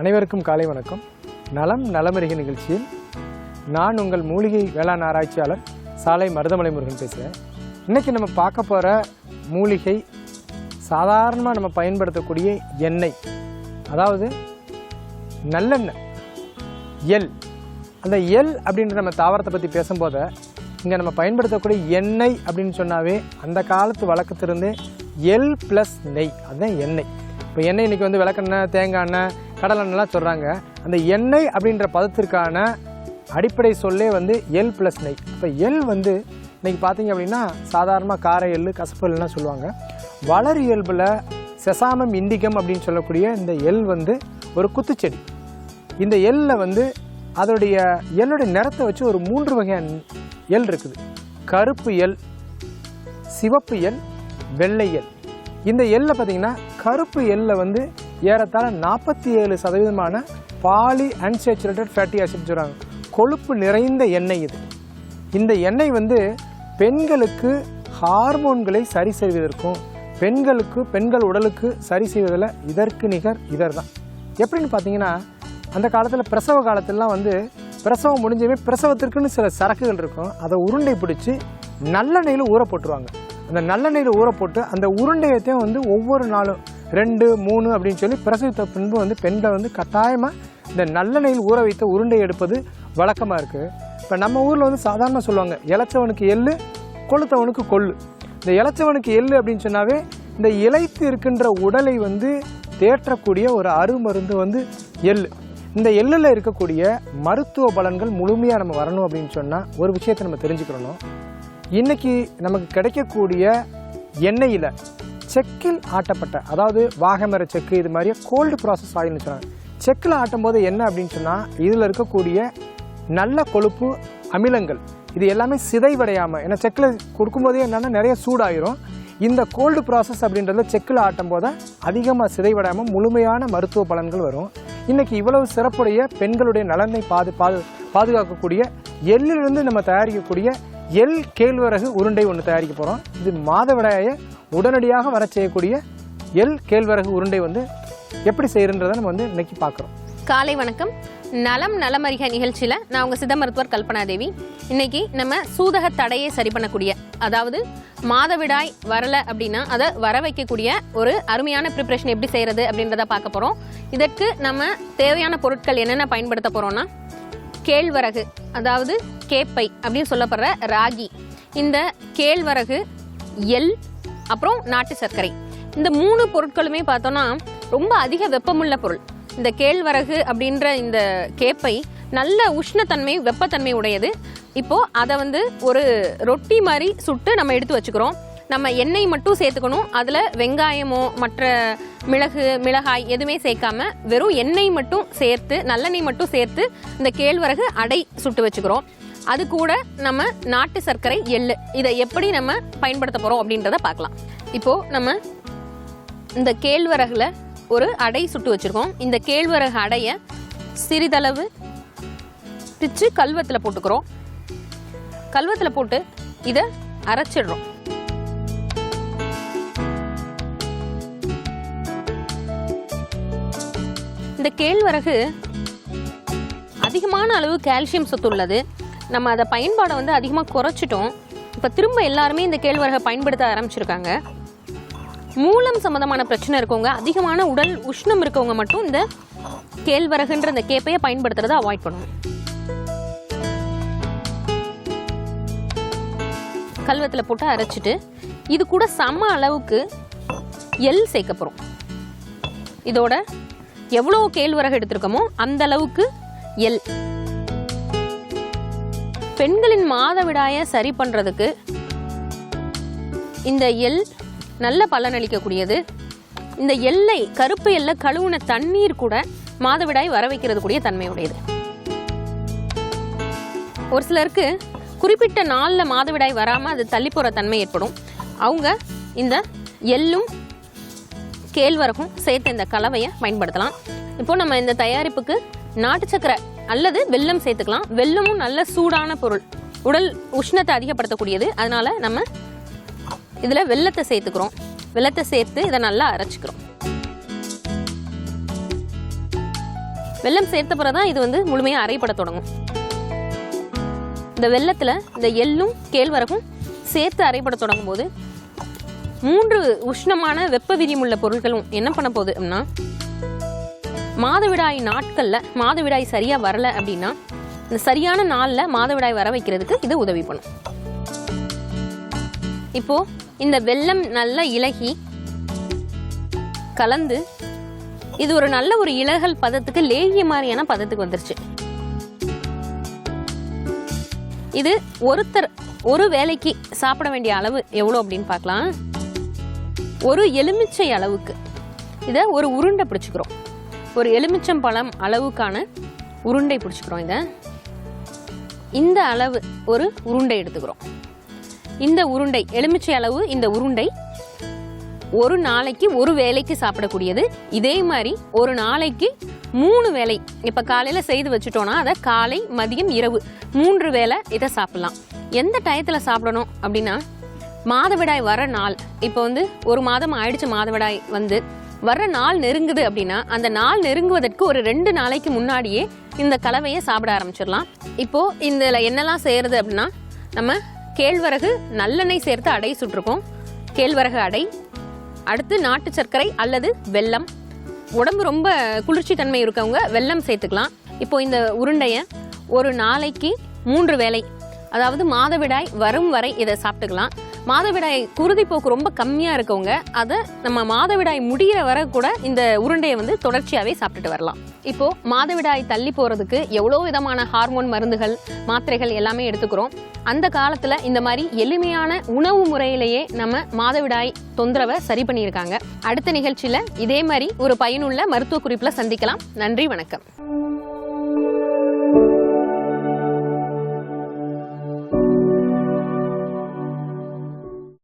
அனைவருக்கும் காலை வணக்கம். நலம் நலமறிக நிகழ்ச்சியில் நான் உங்கள் மூலிகை வேளாண் ஆராய்ச்சியாளர் சாலை மருதமலை முருகன் பேசுகிறேன். இன்றைக்கி நம்ம பார்க்க போகிற மூலிகை சாதாரணமாக நம்ம பயன்படுத்தக்கூடிய எண்ணெய், அதாவது நல்லெண்ணெய், எள். அந்த எள் அப்படின்ற நம்ம தாவரத்தை பற்றி பேசும்போது இங்கே நம்ம பயன்படுத்தக்கூடிய எண்ணெய் அப்படின்னு சொன்னாவே அந்த காலத்து வழக்கத்திலிருந்தே எள் ப்ளஸ் நெய், அதுதான் எண்ணெய். இப்போ எண்ணெய் இன்றைக்கி வந்து விளக்கெண்ணெய், தேங்காய் எண்ணெய், கடலெண்ணெய்லாம் சொல்கிறாங்க. அந்த எண்ணெய் அப்படின்ற பதத்திற்கான அடிப்படை சொல்லே வந்து எள் ப்ளஸ் நெய். இப்போ எள் வந்து இன்றைக்கி பார்த்தீங்க அப்படின்னா சாதாரணமாக கார எள், கசப்பு எள்லாம் சொல்லுவாங்க. வளர் இயல்பில் செசாமம் இண்டிகம் அப்படின்னு சொல்லக்கூடிய இந்த எள் வந்து ஒரு குத்துச்செடி. இந்த எள்ளில் வந்து அதோடைய எள்ளுடைய நிறத்தை வச்சு ஒரு 3 வகையான எள் இருக்குது. கருப்பு எள், சிவப்பு எள், வெள்ளை எள். இந்த எள்ளில் பார்த்திங்கன்னா கருப்பு எள்ளில் வந்து ஏறத்தாழ 47% பாலி அன்சேச்சுரேட்டட் ஃபேட்டி ஆசிட் சொல்கிறாங்க. கொழுப்பு நிறைந்த எண்ணெய் இது. இந்த எண்ணெய் வந்து பெண்களுக்கு ஹார்மோன்களை சரி செய்வதற்கும் பெண்கள் உடலுக்கு சரி செய்வதில் இதற்கு நிகர் இதர் தான். எப்படின்னு பார்த்தீங்கன்னா அந்த காலத்தில் பிரசவ காலத்திலலாம் வந்து பிரசவம் முடிஞ்சவே பிரசவத்திற்குன்னு சில சரக்குகள் இருக்கும். அதை உருண்டை பிடிச்சி நல்லெண்ணெயில் ஊற போட்டுருவாங்க. அந்த நல்லெண்ணெயில் ஊற போட்டு அந்த உருண்டையத்தையும் வந்து ஒவ்வொரு நாளும் 2, 3 அப்படின்னு சொல்லி பிரசவித்த பின்பு வந்து பெண்கள் வந்து கட்டாயமாக இந்த நல்லெண்ணெயில் ஊற வைத்த உருண்டை எடுப்பது வழக்கமாக இருக்குது. இப்போ நம்ம ஊரில் வந்து சாதாரணமாக சொல்லுவாங்க, இளைச்சவனுக்கு எள்ளு, கொளுத்தவனுக்கு கொள்ளு. இந்த இளைச்சவனுக்கு எள்ளு அப்படின்னு சொன்னாவே இந்த இளைத்து இருக்கின்ற உடலை வந்து தேற்றக்கூடிய ஒரு அருமருந்து வந்து எள்ளு. இந்த எள்ளில் இருக்கக்கூடிய மருத்துவ பலன்கள் முழுமையாக நம்ம வரணும் அப்படின்னு சொன்னால் ஒரு விஷயத்தை நம்ம தெரிஞ்சுக்கிறணும். இன்றைக்கி நமக்கு கிடைக்கக்கூடிய எண்ணெயில் செக்கில் ஆட்டப்பட்ட, அதாவது வாகைமர செக்கு, இது மாதிரியே கோல்டு ப்ராசஸ் ஆயில்னு சொன்னாங்க. செக்கில் ஆட்டும் போது என்ன அப்படின்னு சொன்னால் இதில் இருக்கக்கூடிய நல்ல கொழுப்பு அமிலங்கள் இது எல்லாமே சிதைவடையாமல், ஏன்னா செக்கில் கொடுக்கும்போதே என்னென்னா நிறைய சூடாயிரும். இந்த கோல்டு ப்ராசஸ் அப்படின்றத செக்கில் ஆட்டும் போது அதிகமாக சிதைவடையாமல் முழுமையான மருத்துவ பலன்கள் வரும். இன்றைக்கி இவ்வளவு சிறப்புடைய பெண்களுடைய நலனை பாதுகாக்கக்கூடிய எள்ளிலிருந்து நம்ம தயாரிக்கக்கூடிய எள் கேழ்வரகு உருண்டை ஒன்று தயாரிக்க போகிறோம். இது மாதவிடாயை உடனடியாக வர செய்யக்கூடிய எள் கேழ்வரகு உருண்டை வந்து எப்படி செய்யறன்றதை நம்ம வந்து இன்னைக்கு பார்க்குறோம். காலை வணக்கம். நலம் நலம் அறிக நிகழ்ச்சியில் நான் உங்கள் சித்த மருத்துவர் கல்பனா தேவி. இன்னைக்கு நம்ம சூதக தடையை சரி பண்ணக்கூடிய, அதாவது மாதவிடாய் வரலை அப்படின்னா அதை வர வைக்கக்கூடிய ஒரு அருமையான ப்ரிப்ரேஷன் எப்படி செய்கிறது அப்படின்றத பார்க்க போகிறோம். இதற்கு நம்ம தேவையான பொருட்கள் என்னென்ன பயன்படுத்த போகிறோம்னா, கேழ்வரகு, அதாவது கேப்பை அப்படின்னு சொல்லப்படுற ராகி, இந்த கேழ்வரகு, எள், அப்புறம் நாட்டு சர்க்கரை. இந்த 3 பொருட்களுமே பார்த்தோன்னா ரொம்ப அதிக வெப்பமுள்ள பொருள். இந்த கேழ்வரகு அப்படின்ற இந்த கேப்பை நல்ல உஷ்ணத்தன்மை, வெப்பத்தன்மை உடையது. இப்போது அதை வந்து ஒரு ரொட்டி மாதிரி சுட்டு நம்ம எடுத்து வச்சுக்கிறோம். நம்ம எண்ணெய் மட்டும் சேர்த்துக்கணும். அதில் வெங்காயமோ மற்ற மிளகாய் எதுவுமே சேர்க்காம வெறும் எண்ணெய் மட்டும் சேர்த்து, நல்லெண்ணெய் மட்டும் சேர்த்து இந்த கேழ்வரகு அடை சுட்டு வச்சுக்கிறோம். அது கூட நம்ம நாட்டு சர்க்கரை, எள்ளு, இதை எப்படி நம்ம பயன்படுத்த போகிறோம் அப்படின்றத பார்க்கலாம். இப்போது நம்ம இந்த கேழ்வரகுல ஒரு அடை சுட்டு வச்சுருக்கோம். இந்த கேழ்வரகு அடையை சிறிதளவு பிச்சு கல்வத்தில் போட்டுக்கிறோம். கல்வத்தில் போட்டு இதை அரைச்சிடுறோம். இந்த கேழ்வரகு அதிகமான அளவு கால்சியம் சத்து உள்ளது. நம்ம அதை பயன்பாடை வந்து அதிகமாக குறைச்சிட்டோம். இப்போ திரும்ப எல்லாருமே இந்த கேழ்வரகை பயன்படுத்த ஆரம்பிச்சிருக்காங்க. மூலம் சம்மந்தமான பிரச்சனை இருக்கவங்க, அதிகமான உடல் உஷ்ணம் இருக்கவங்க மட்டும் இந்த கேழ்வரகுன்ற இந்த கேப்பையை பயன்படுத்துறதை அவாய்ட் பண்ணணும். கல்வத்தில் போட்டு அரைச்சிட்டு இது கூட சம அளவுக்கு எள் சேர்க்க போகிறோம். இதோட எவ்வளோ கேழ்வரகு எடுத்திருக்கோமோ அந்த அளவுக்கு எள். பெண்களின் மாதவிடாயை சரி பண்ணுறதுக்கு இந்த எள் நல்ல பலனளிக்கக்கூடியது. இந்த எள்ளை, கருப்பு எள்ளை கழுவுன தண்ணீர் கூட மாதவிடாய் வர வைக்கிறது கூடிய தன்மையுடையது. ஒரு சிலருக்கு குறிப்பிட்ட நாளில் மாதவிடாய் வராமல் அது தள்ளி போகிற தன்மை ஏற்படும். அவங்க இந்த எள்ளும் கேழ்வரகும் சேர்த்து இந்த கலவையை பயன்படுத்தலாம். இப்போ நம்ம இந்த தயாரிப்புக்கு நாட்டு சக்கரை அல்லது வெல்லம் சேர்த்துக்கலாம். வெல்லமும் நல்ல சூடான பொருள், உடல் உஷ்ணத்தை அதிகப்படுத்தக்கூடியது. அதனால நம்ம இதில் வெல்லத்தை சேர்த்துக்கிறோம். வெல்லத்தை சேர்த்து இதை நல்லா அரைச்சிக்கிறோம். வெல்லம் சேர்த்த பிறகு தான் இது வந்து முழுமையாக அரைப்பட தொடங்கும். இந்த வெல்லத்தில் இந்த எள்ளும் கேழ்வரகும் சேர்த்து அரைப்பட தொடங்கும் போது 3 உஷ்ணமான வெப்ப விரிமுள்ள பொருட்களும் என்ன பண்ண போகுது அப்படின்னா, மாதவிடாய் நாட்களில் மாதவிடாய் சரியாக வரலை அப்படின்னா இந்த சரியான நாளில் மாதவிடாய் வர வைக்கிறதுக்கு இது உதவி பண்ணும். இப்போது இந்த வெல்லம் நல்லா இலகி கலந்து இது ஒரு நல்ல ஒரு இலகல் பதத்துக்கு, லேகிய மாதிரியான பதத்துக்கு வந்துருச்சு. இது ஒரு வேளைக்கு சாப்பிட வேண்டிய அளவு எவ்வளோ அப்படின்னு பார்க்கலாம். ஒரு எலுமிச்சை அளவுக்கு இதை ஒரு உருண்டை பிடிச்சிக்கிறோம். ஒரு எலுமிச்சம்பழம் அளவுக்கான உருண்டை பிடிச்சிக்கிறோம். இந்த அளவு ஒரு உருண்டை எடுத்துக்கிறோம். இந்த உருண்டை எலுமிச்சை அளவு, இந்த உருண்டை ஒரு நாளைக்கு ஒரு வேளைக்கு சாப்பிடக்கூடியது. இதே மாதிரி ஒரு நாளைக்கு 3 வேளை, இப்போ காலையில் செய்து வச்சுட்டோன்னா அதை காலை மதியம் இரவு 3 வேளை இதை சாப்பிட்லாம். எந்த டயத்தில் சாப்பிடணும் அப்படின்னா, மாதவிடாய் வர நாள், இப்போ வந்து ஒரு மாதம் ஆயிடுச்சு மாதவிடாய் வந்து வர்ற நாள் நெருங்குது அப்படின்னா அந்த நாள் நெருங்குவதற்கு ஒரு 2 நாளைக்கு முன்னாடியே இந்த கலவையை சாப்பிட ஆரம்பிச்சிடலாம். இப்போது இதில் என்னெல்லாம் செய்கிறது அப்படின்னா, நம்ம கேழ்வரகு நல்லெண்ணெய் சேர்த்து அடை சுட்டிருக்கோம். கேழ்வரகு அடை, அடுத்து நாட்டு சர்க்கரை அல்லது வெல்லம். உடம்பு ரொம்ப குளிர்ச்சி தன்மை இருக்கவங்க வெல்லம் சேர்த்துக்கலாம். இப்போ இந்த உருண்டையை ஒரு நாளைக்கு 3 வேளை, அதாவது மாதவிடாய் வரும் வரை இதை சாப்பிட்டுக்கலாம். மாதவிடாய் குருதி போக்கு ரொம்ப கம்மியாக இருக்கவங்க அதை நம்ம மாதவிடாய் முடிகிற வரை கூட இந்த உருண்டையை வந்து தொடர்ச்சியாகவே சாப்பிட்டுட்டு வரலாம். இப்போது மாதவிடாய் தள்ளி போகிறதுக்கு எவ்வளோ விதமான ஹார்மோன் மருந்துகள், மாத்திரைகள் எல்லாமே எடுத்துக்கிறோம். அந்த காலத்தில் இந்த மாதிரி எளிமையான உணவு முறையிலேயே நம்ம மாதவிடாய் தொந்தரவை சரி பண்ணியிருக்காங்க. அடுத்த நிகழ்ச்சியில் இதே மாதிரி ஒரு பயனுள்ள மருத்துவ குறிப்பில் சந்திக்கலாம். நன்றி, வணக்கம்.